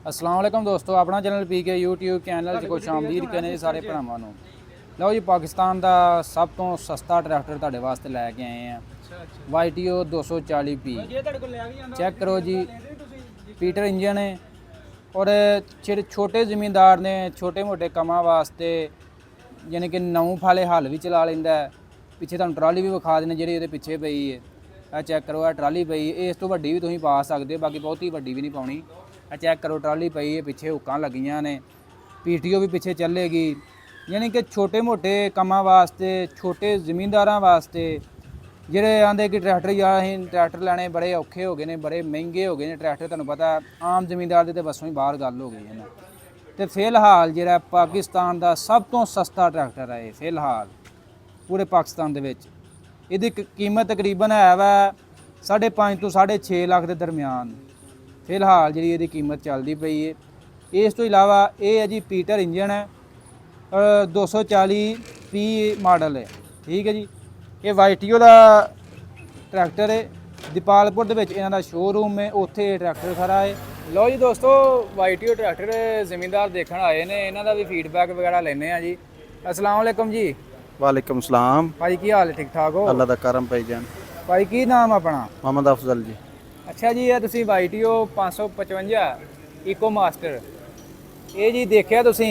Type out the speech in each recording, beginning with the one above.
अस्सलाम वालेकुम दोस्तों, अपना चैनल पीके यूट्यूब चैनल 'ਚ ਕੁਛ ਆਮਦੀਦ ਕਹਿੰਦੇ ਸਾਰੇ ਭਰਾਵਾਂ ਨੂੰ। ਲਓ ਜੀ, ਪਾਕਿਸਤਾਨ ਦਾ ਸਭ ਤੋਂ ਸਸਤਾ ਟਰੈਕਟਰ ਤੁਹਾਡੇ ਵਾਸਤੇ ਲੈ ਕੇ ਆਏ ਆ। YTO 240P ਚੈੱਕ ਕਰੋ ਜੀ। ਪੀਟਰ ਇੰਜਨ ਹੈ ਔਰ ਜਿਹੜੇ ਛੋਟੇ ਜ਼ਿਮੀਂਦਾਰ ਨੇ ਛੋਟੇ ਮੋਟੇ ਕੰਮਾਂ ਵਾਸਤੇ ਯਾਨੀ ਕਿ ਨੌਂ ਫਾਲੇ ਹੱਲ ਵੀ ਚਲਾ ਲੈਂਦਾ। ਪਿੱਛੇ ਤੁਹਾਨੂੰ ਟਰਾਲੀ ਵੀ ਵਿਖਾ ਦੇਣੀ ਜਿਹੜੀ ਇਹਦੇ ਪਿੱਛੇ ਪਈ ਹੈ। ਇਹ ਚੈੱਕ ਕਰੋ, ਇਹ ਟਰਾਲੀ ਪਈ। ਇਸ ਤੋਂ ਵੱਡੀ ਵੀ ਤੁਸੀਂ ਪਾ ਸਕਦੇ ਹੋ, ਬਾਕੀ ਬਹੁਤੀ ਵੱਡੀ ਵੀ ਨਹੀਂ ਪਾਉਣੀ। ਇਹ ਚੈੱਕ ਕਰੋ, ਟਰਾਲੀ ਪਈ ਹੈ, ਪਿੱਛੇ ਹੁੱਕਾਂ ਲੱਗੀਆਂ ਨੇ, PTO ਵੀ ਪਿੱਛੇ ਚੱਲੇਗੀ। ਯਾਨੀ ਕਿ ਛੋਟੇ ਮੋਟੇ ਕੰਮਾਂ ਵਾਸਤੇ, ਛੋਟੇ ਜ਼ਿਮੀਂਦਾਰਾਂ ਵਾਸਤੇ ਜਿਹੜੇ ਆਂਦੇ ਕਿ ਟਰੈਕਟਰ ਜਾਂ ਅਸੀਂ ਟਰੈਕਟਰ ਲੈਣੇ ਬੜੇ ਔਖੇ ਹੋ ਗਏ ਨੇ, ਬੜੇ ਮਹਿੰਗੇ ਹੋ ਗਏ ਨੇ ਟਰੈਕਟਰ। ਤੁਹਾਨੂੰ ਪਤਾ ਆਮ ਜ਼ਿਮੀਂਦਾਰ ਦੇ ਤਾਂ ਬਸੋਂ ਹੀ ਬਾਹਰ ਗੱਲ ਹੋ ਗਈ ਹੈ ਨਾ। ਤੇ ਫਿਲਹਾਲ ਜਿਹੜਾ ਪਾਕਿਸਤਾਨ ਦਾ ਸਭ ਤੋਂ ਸਸਤਾ ਟਰੈਕਟਰ ਹੈ ਇਹ, ਫਿਲਹਾਲ ਪੂਰੇ ਪਾਕਿਸਤਾਨ ਦੇ ਵਿੱਚ ਇਹਦੀ ਕੀਮਤ ਤਕਰੀਬਨ ਹੈ ਵਾ 5.5 ਤੋਂ 6.5 ਲੱਖ ਦੇ ਦਰਮਿਆਨ ਫਿਲਹਾਲ ਜਿਹੜੀ ਇਹਦੀ ਕੀਮਤ ਚੱਲਦੀ ਪਈ ਹੈ। ਇਸ ਤੋਂ ਇਲਾਵਾ ਇਹ ਹੈ ਜੀ ਪੀਟਰ ਇੰਜਨ ਹੈ, 240P ਮਾਡਲ ਹੈ, ਠੀਕ ਹੈ ਜੀ। ਇਹ YTO ਦਾ ਟਰੈਕਟਰ ਹੈ। ਦੀਪਾਲਪੁਰ ਦੇ ਵਿੱਚ ਇਹਨਾਂ ਦਾ ਸ਼ੋਰੂਮ ਹੈ, ਉੱਥੇ ਇਹ ਟਰੈਕਟਰ ਖੜਾ ਹੈ। ਲਓ ਜੀ ਦੋਸਤੋ, YTO ਟਰੈਕਟਰ ਜ਼ਿਮੀਂਦਾਰ ਦੇਖਣ ਆਏ ਨੇ, ਇਹਨਾਂ ਦਾ ਵੀ ਫੀਡਬੈਕ ਵਗੈਰਾ ਲੈਣੇ ਆ ਜੀ। अस्सलाम वालेकुम जी। वालेकुम सलाम। भाई की हाल है, ठीक ठाक हो? अल्लाह दा करम भाईजान। भाई की नाम अपना? मोहम्मद अफजल जी। अच्छा जी, ये तुसी YTO 555 इको मास्टर ये जी देखिया तुसी,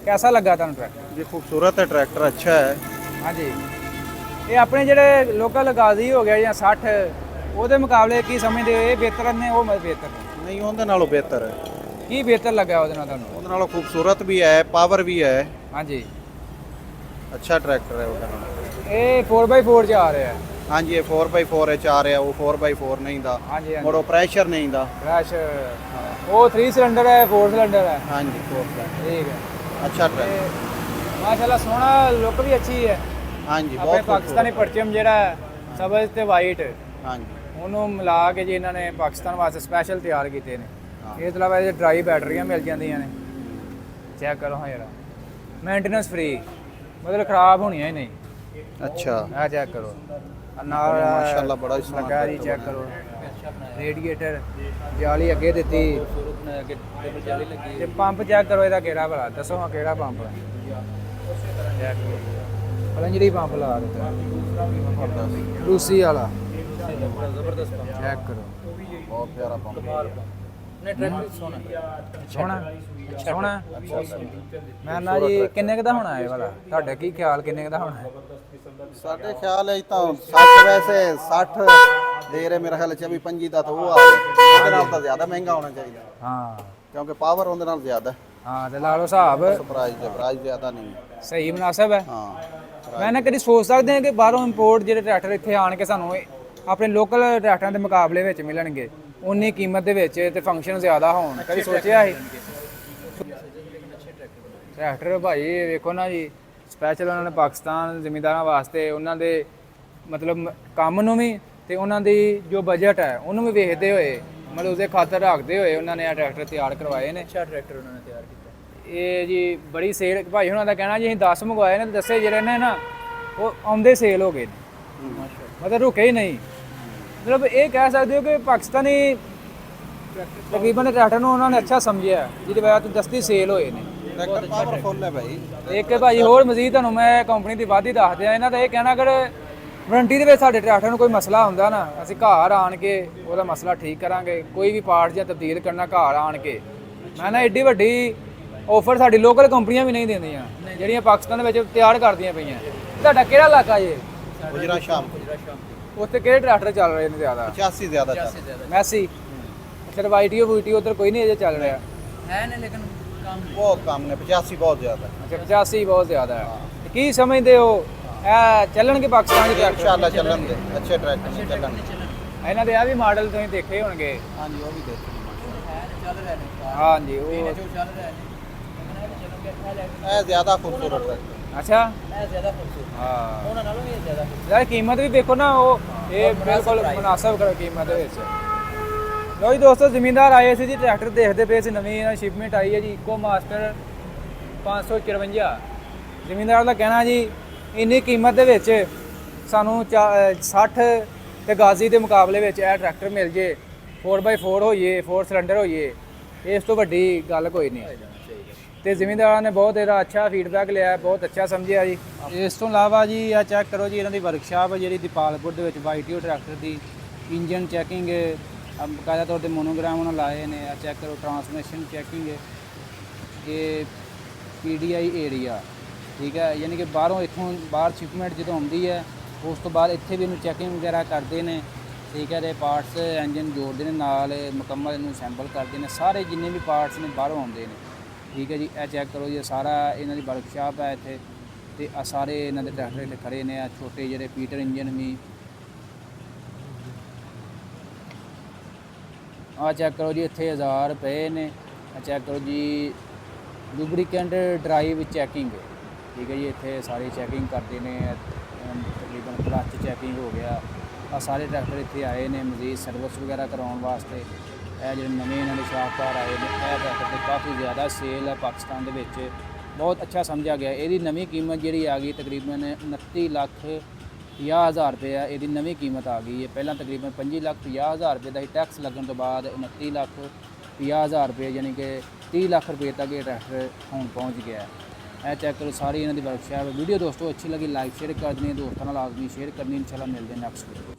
कैसा लगा तुहानू ट्रैक्टर? जी खूबसूरत है ट्रैक्टर, अच्छा है। हाँ जी, ये अपने ਜਿਹੜੇ ਲੋਕਲ ਗਾਜ਼ੀ ਹੋ ਗਿਆ ਜਾਂ 60 ਉਹਦੇ ਮੁਕਾਬਲੇ ਕੀ ਸਮਝਦੇ ਹੋ, ਇਹ ਬਿਹਤਰ ਨੇ ਉਹ ਬਿਹਤਰ ਨੇ? ਨਹੀਂ, ਉਹਦੇ ਨਾਲੋਂ ਬਿਹਤਰ ਹੈ। ਕੀ ਬਿਹਤਰ ਲੱਗਾ ਉਹਦੇ ਨਾਲ ਤੁਹਾਨੂੰ? ਉਹਦੇ ਨਾਲੋਂ ਖੂਬਸੂਰਤ ਵੀ ਹੈ, ਪਾਵਰ ਵੀ ਹੈ। ਹਾਂਜੀ, अच्छा ट्रैक्टर है ਉਹਦੇ ਨਾਲ। ਇਹ 4x4 ਚ ਆ ਰਿਹਾ ਹੈ। हाँ जी, ये 4x4 है, 4 है, वो 4x4 नहीं था। हाँ जी, और वो प्रेशर नहीं था। क्रैश वो 3 सिलेंडर है, 4 सिलेंडर है। हाँ जी, 4 सिलेंडर। ठीक है, अच्छा ट्रैक्टर, माशाल्लाह सोहना, लुक भी अच्छी है। हाँ जी, ਆਪਣੇ बहुत ਪਾਕਿਸਤਾਨੀ ਪਰਚਮ ਜਿਹੜਾ ਸਬਜ਼ ਤੇ ਵਾਈਟ, हाँ जी, ਉਹਨੂੰ ਮਿਲਾ ਕੇ ਜੀ ਇਹਨਾਂ ਨੇ ਪਾਕਿਸਤਾਨ ਵਾਸਤੇ ਸਪੈਸ਼ਲ ਤਿਆਰ ਕੀਤੇ ਨੇ। ਇਸ ਤੋਂ ਇਲਾਵਾ ਇਹ ਡਰਾਈ ਬੈਟਰੀਆਂ ਮਿਲ ਜਾਂਦੀਆਂ ਨੇ। ਚੈੱਕ ਕਰੋ ਹਾਂ ਯਾਰ, ਮੇਨਟੇਨੈਂਸ ਫ੍ਰੀ, ਮਤਲਬ ਖਰਾਬ ਹੋਣੀਆਂ ਹੀ ਨਹੀਂ। अच्छा ਇਹ ਚੈੱਕ ਕਰੋ, ਨਾਲ माशाल्लाह बड़ा ही सोहना ਲੱਗਾ ਜੀ। ਚੈੱਕ ਕਰੋ, ਰੇਡੀਏਟਰ ਜਾਲੀ ਅੱਗੇ ਦਿੱਤੀ ਤੇ ਪੰਪ ਚੈੱਕ ਕਰੋ ਇਹਦਾ ਕਿਹੜਾ ਭਲਾ, ਦੱਸੋ ਹਾਂ ਕਿਹੜਾ ਪੰਪ ਹੈ। ਚੈੱਕ ਕਰੋ, ਪਲੰਜਰੀ ਪੰਪ ਲਾ ਦਿੱਤਾ, ਰੂਸੀ ਵਾਲਾ। ਚੈੱਕ ਕਰੋ, बहुत प्यारा पंप। ਸੋਹਣਾ ਸੋਹਣਾ। ਮੈਂ ਨਾ ਜੀ ਕਿੰਨੇ ਕੁ ਦਾ ਹੋਣਾ ਇਹ ਵਾਲਾ? ਤੁਹਾਡਾ ਕੀ ਖਿਆਲ, ਕਿੰਨੇ ਕੁ ਦਾ ਹੋਣਾ ਹੈ? ਸਾਡੇ ਖਿਆਲ ਹੈ ਤਾਂ 60, ਵੈਸੇ 60 ਦੇ ਰਹੇ ਮੇਰੇ ਖਿਆਲ 24-25 ਦਾ, ਤਾਂ ਉਹ ਆ ਉਹਦੇ ਨਾਲ ਤਾਂ ਜ਼ਿਆਦਾ ਮਹਿੰਗਾ ਹੋਣਾ ਚਾਹੀਦਾ। ਹਾਂ ਕਿਉਂਕਿ ਪਾਵਰ ਉਹਦੇ ਨਾਲ ਜ਼ਿਆਦਾ ਹੈ। ਹਾਂ, ਤੇ ਲਾ ਲਓ ਹਿਸਾਬ, ਪ੍ਰਾਈਸ ਜ਼ਿਆਦਾ ਨਹੀਂ ਹੈ। ਸਹੀ ਮੁਨਾਸਬ ਹੈ। ਹਾਂ, ਮੈਂ ਨਾ ਕਦੀ ਸੋਚ ਸਕਦੇ ਹਾਂ ਕਿ ਬਾਹਰੋਂ ਇੰਪੋਰਟ ਜਿਹੜੇ ਟਰੈਕਟਰ ਇੱਥੇ ਆਣ ਕੇ ਸਾਨੂੰ ਆਪਣੇ ਲੋਕਲ ਟਰੈਕਟਰਾਂ ਦੇ ਮੁਕਾਬਲੇ ਵਿੱਚ ਮਿਲਣਗੇ ਉਨੀ ਕੀਮਤ ਦੇ ਵਿੱਚ ਤੇ ਫੰਕਸ਼ਨ ਜ਼ਿਆਦਾ ਹੋਣ, ਕਦੀ ਸੋਚਿਆ ਸੀ? ਟਰੈਕਟਰ ਭਾਈ ਵੇਖੋ ਨਾ ਜੀ, ਸਪੈਸ਼ਲ ਉਹਨਾਂ ਨੇ ਪਾਕਿਸਤਾਨ ਜ਼ਿਮੀਂਦਾਰਾਂ ਵਾਸਤੇ ਉਹਨਾਂ ਦੇ ਮਤਲਬ ਕੰਮ ਨੂੰ ਵੀ ਤੇ ਉਹਨਾਂ ਦੀ ਜੋ ਬਜਟ ਹੈ ਉਹਨੂੰ ਵੀ ਵੇਖਦੇ ਹੋਏ, ਮਤਲਬ ਉਹਦੇ ਖਾਤਰ ਰੱਖਦੇ ਹੋਏ ਉਹਨਾਂ ਨੇ ਇਹ ਟਰੈਕਟਰ ਤਿਆਰ ਕਰਵਾਏ ਨੇ। ਅੱਛਾ ਟਰੈਕਟਰ ਉਹਨਾਂ ਨੇ ਤਿਆਰ ਕੀਤਾ ਇਹ ਜੀ, ਬੜੀ ਸੇਲ। ਭਾਈ ਉਹਨਾਂ ਦਾ ਕਹਿਣਾ ਜੀ ਅਸੀਂ 10 ਮੰਗਵਾਏ ਨੇ, ਦੱਸੇ ਜਿਹੜੇ ਨੇ ਨਾ ਉਹ ਆਉਂਦੇ ਸੇਲ ਹੋ ਗਏ ਨੇ, ਮਤਲਬ ਰੁਕੇ ਹੀ ਨਹੀਂ। ਮਤਲਬ ਇਹ ਕਹਿ ਸਕਦੇ ਹੋ ਕਿ ਪਾਕਿਸਤਾਨੀ ਤਕਰੀਬਨ ਟਰੈਕਟਰ ਨੂੰ ਉਹਨਾਂ ਨੇ ਅੱਛਾ ਸਮਝਿਆ, ਜਿਹਦੀ ਵਜ੍ਹਾ ਤੋਂ ਦਸਤੀ ਸੇਲ ਹੋਏ ਨੇ। ਟਰੈਕਟਰ ਪਾਵਰਫੁੱਲ ਹੈ ਭਾਈ। ਇੱਕ ਭਾਈ ਹੋਰ ਮਜ਼ੀਦ ਤੁਹਾਨੂੰ ਮੈਂ ਕੰਪਨੀ ਦੀ ਵਾਧੀ ਦੱਸ ਦਿਆਂ, ਇਹਨਾਂ ਦਾ ਇਹ ਕਹਿਣਾ ਅਗਰ ਵਾਰੰਟੀ ਦੇ ਵਿੱਚ ਸਾਡੇ ਟਰੈਕਟਰ ਨੂੰ ਕੋਈ ਮਸਲਾ ਹੁੰਦਾ ਨਾ, ਅਸੀਂ ਘਰ ਆਣ ਕੇ ਉਹਦਾ ਮਸਲਾ ਠੀਕ ਕਰਾਂਗੇ। ਕੋਈ ਵੀ ਪਾਰਟ ਜਾਂ ਤਬਦੀਲ ਕਰਨਾ ਘਰ ਆਣ ਕੇ। ਮੈਂ ਨਾ ਐਡੀ ਵੱਡੀ ਆਫਰ ਸਾਡੀ ਲੋਕਲ ਕੰਪਨੀਆਂ ਵੀ ਨਹੀਂ ਦਿੰਦੀਆਂ ਜਿਹੜੀਆਂ ਪਾਕਿਸਤਾਨ ਦੇ ਵਿੱਚ ਤਿਆਰ ਕਰਦੀਆਂ ਪਈਆਂ। ਤੁਹਾਡਾ ਕਿਹੜਾ ਇਲਾਕਾ ਜੇ? ਗੁਜਰਾ ਸ਼ਾਮ। ਉੱਥੇ ਕਿਹੜੇ ਟਰੈਕਟਰ ਚੱਲ ਰਹੇ ਨੇ ਜ਼ਿਆਦਾ? 85 ਜ਼ਿਆਦਾ ਚੱਲ। ਮੈਸੀ। ਫਿਰ YTO ਉਧਰ ਕੋਈ ਨਹੀਂ ਅਜੇ ਚੱਲ ਰਿਹਾ है ना, लेकिन काम ਬਹੁਤ ਕੰਮ ਨੇ, 85 ਬਹੁਤ ਜ਼ਿਆਦਾ। ਅੱਛਾ, 85 ਬਹੁਤ ਜ਼ਿਆਦਾ ਹੈ। ਕੀ ਸਮਝਦੇ ਹੋ ਇਹ ਚੱਲਣਗੇ ਪਾਕਿਸਤਾਨ ਦੇ ਟਰੈਕਟਰ? ਇਨਸ਼ਾਅੱਲਾ ਚੱਲਣਗੇ, ਅੱਛੇ ਟਰੈਕਟਰ ਨੇ, ਚੱਲਣਗੇ। ਇਹਨਾਂ ਦੇ ਆ ਵੀ ਮਾਡਲ ਤੁਸੀਂ ਦੇਖੇ ਹੋਣਗੇ। ਹਾਂਜੀ, ਉਹ ਵੀ ਦੇਖੋ। चल रहे हैं। ਹਾਂਜੀ, ਉਹ चल रहे हैं, ਇਹ ਜ਼ਿਆਦਾ ਖੂਬਸੂਰਤ ਟਰੈਕਟਰ। ਅੱਛਾ। है ज्यादा खूबसूरत। ਹਾਂ ਉਹਨਾਂ ਨਾਲੋਂ ਇਹ ਜ਼ਿਆਦਾ खूबसूरत। ਯਾਰ ਕੀਮਤ ਵੀ ਦੇਖੋ ਨਾ, ਉਹ ਇਹ ਬਿਲਕੁਲ ਮੁਨਾਸਬ ਕਰੋ ਕੀਮਤ ਦੇ ਵਿੱਚ। ਲਓ ਜੀ ਦੋਸਤੋ, ਜ਼ਿਮੀਂਦਾਰ ਆਏ ਸੀ ਜੀ, ਟਰੈਕਟਰ ਦੇਖਦੇ ਪਏ ਸੀ, ਨਵੀਂ ਇਹਨਾਂ ਸ਼ਿਪਮੈਂਟ ਆਈ ਹੈ ਜੀ, ਇਕੋ ਮਾਸਟਰ 554। ਜ਼ਿਮੀਂਦਾਰ ਦਾ ਕਹਿਣਾ ਜੀ ਇੰਨੀ ਕੀਮਤ ਦੇ ਵਿੱਚ ਸਾਨੂੰ 60 ਤੇ ਗਾਜ਼ੀ ਦੇ ਮੁਕਾਬਲੇ ਵਿੱਚ ਇਹ ਟਰੈਕਟਰ ਮਿਲ ਜੇ, 4x4 ਹੋਈਏ, 4 ਸਿਲੰਡਰ ਹੋਈਏ, ਇਸ ਤੋਂ ਵੱਡੀ ਗੱਲ ਕੋਈ ਨਹੀਂ ਤੇ ਜ਼ਿਮੀਂਦਾਰਾਂ ਨੇ ਬਹੁਤ ਇਹਦਾ ਅੱਛਾ ਫੀਡਬੈਕ ਲਿਆ, ਬਹੁਤ ਅੱਛਾ ਸਮਝਿਆ ਜੀ। ਇਸ ਤੋਂ ਇਲਾਵਾ ਜੀ ਆ ਚੈੱਕ ਕਰੋ ਜੀ, ਇਹਨਾਂ ਦੀ ਵਰਕਸ਼ਾਪ ਹੈ ਜਿਹੜੀ ਦੀਪਾਲਪੁਰ ਦੇ ਵਿੱਚ YTO ਟਰੈਕਟਰ ਦੀ ਇੰਜਨ ਚੈਕਿੰਗ ਬਕਾਇਦਾ ਤੌਰ ਤੇ ਮੋਨੋਗ੍ਰਾਮ ਉਹਨਾਂ ਲਾਏ ਨੇ। ਆ ਚੈੱਕ ਕਰੋ ਟਰਾਂਸਮਿਸ਼ਨ ਚੈਕਿੰਗ ਹੈ, ਇਹ PDI ਏਰੀਆ, ਠੀਕ ਹੈ, ਯਾਨੀ ਕਿ ਬਾਹਰੋਂ ਇੱਥੋਂ ਬਾਹਰ ਸ਼ਿਪਮੈਂਟ ਜਦੋਂ ਆਉਂਦੀ ਹੈ ਉਸ ਤੋਂ ਬਾਅਦ ਇੱਥੇ ਵੀ ਇਹਨੂੰ ਚੈਕਿੰਗ ਵਗੈਰਾ ਕਰਦੇ ਨੇ, ਠੀਕ ਹੈ। ਇਹਦੇ ਪਾਰਟਸ ਇੰਜਨ ਜੋੜਦੇ ਨੇ ਨਾਲ ਮੁਕੰਮਲ ਇਹਨੂੰ ਸੈਂਪਲ ਕਰਦੇ ਨੇ, ਸਾਰੇ ਜਿੰਨੇ ਵੀ ਪਾਰਟਸ ਨੇ ਬਾਹਰੋਂ ਆਉਂਦੇ ਨੇ, ਠੀਕ ਹੈ ਜੀ। ਇਹ ਚੈੱਕ ਕਰੋ ਜੀ, ਸਾਰਾ ਇਹਨਾਂ ਦੀ ਵਰਕਸ਼ਾਪ ਹੈ ਇੱਥੇ ਤੇ ਆ ਸਾਰੇ ਇਹਨਾਂ ਦੇ ਟਰੈਕਟਰ ਇੱਥੇ ਖੜੇ ਨੇ। ਆ ਛੋਟੇ ਜਿਹੜੇ ਪੀਟਰ ਇੰਜਨ ਵੀ ਆ ਚੈੱਕ ਕਰੋ ਜੀ, ਇੱਥੇ 1000 ਪਏ ਨੇ। ਆ ਚੈੱਕ ਕਰੋ ਜੀ ਲੂਬਰੀਕੈਂਟ ਡਰਾਈਵ ਚੈਕਿੰਗ, ਠੀਕ ਹੈ ਜੀ। ਇੱਥੇ ਸਾਰੀ ਚੈਕਿੰਗ ਕਰਦੇ ਨੇ, ਤਕਰੀਬਨ ਕਲੱਚ ਚੈਕਿੰਗ ਹੋ ਗਿਆ। ਆ ਸਾਰੇ ਟਰੈਕਟਰ ਇੱਥੇ ਆਏ ਨੇ ਮਜ਼ੀਦ ਸਰਵਿਸ ਵਗੈਰਾ ਕਰਾਉਣ ਵਾਸਤੇ। ਇਹ ਜਿਹੜੇ ਨਵੇਂ ਇਹਨਾਂ ਦੇ ਸ਼ਾਹਕਾਰ ਆਏ ਨੇ, ਇਹ ਟਰੈਕਟਰ ਤੇ ਕਾਫੀ ਜ਼ਿਆਦਾ ਸੇਲ ਹੈ ਪਾਕਿਸਤਾਨ ਦੇ ਵਿੱਚ, ਬਹੁਤ ਅੱਛਾ ਸਮਝਿਆ ਗਿਆ। ਇਹਦੀ ਨਵੀਂ ਕੀਮਤ ਜਿਹੜੀ ਆ ਗਈ ਤਕਰੀਬਨ 29,50,000 ਰੁਪਏ ਆ, ਇਹਦੀ ਨਵੀਂ ਕੀਮਤ ਆ ਗਈ ਹੈ। ਪਹਿਲਾਂ ਤਕਰੀਬਨ 25,50,000 ਰੁਪਏ ਦਾ ਹੀ ਟੈਕਸ ਲੱਗਣ ਤੋਂ ਬਾਅਦ 29,50,000 ਰੁਪਏ ਯਾਨੀ ਕਿ 30 ਲੱਖ ਰੁਪਏ ਤੱਕ ਇਹ ਟਰੈਕਟਰ ਹੁਣ ਪਹੁੰਚ ਗਿਆ। ਇਹ ਚੈੱਕ ਕਰੋ, ਸਾਰੀ ਇਹਨਾਂ ਦੀ ਵਰਕਸ਼ਾਪ। ਵੀਡੀਓ ਦੋਸਤੋ ਅੱਛੀ ਲੱਗੀ ਲਾਈਕ ਸ਼ੇਅਰ ਕਰ ਦੇਣੀ, ਦੋਸਤਾਂ ਨਾਲ ਲਾਜ਼ਮੀ ਸ਼ੇਅਰ ਕਰਨੀ। ਇਨਸ਼ਾਅੱਲਾ ਮਿਲਦੇ ਨੈਕਸਟ ਵੀਡੀਓ।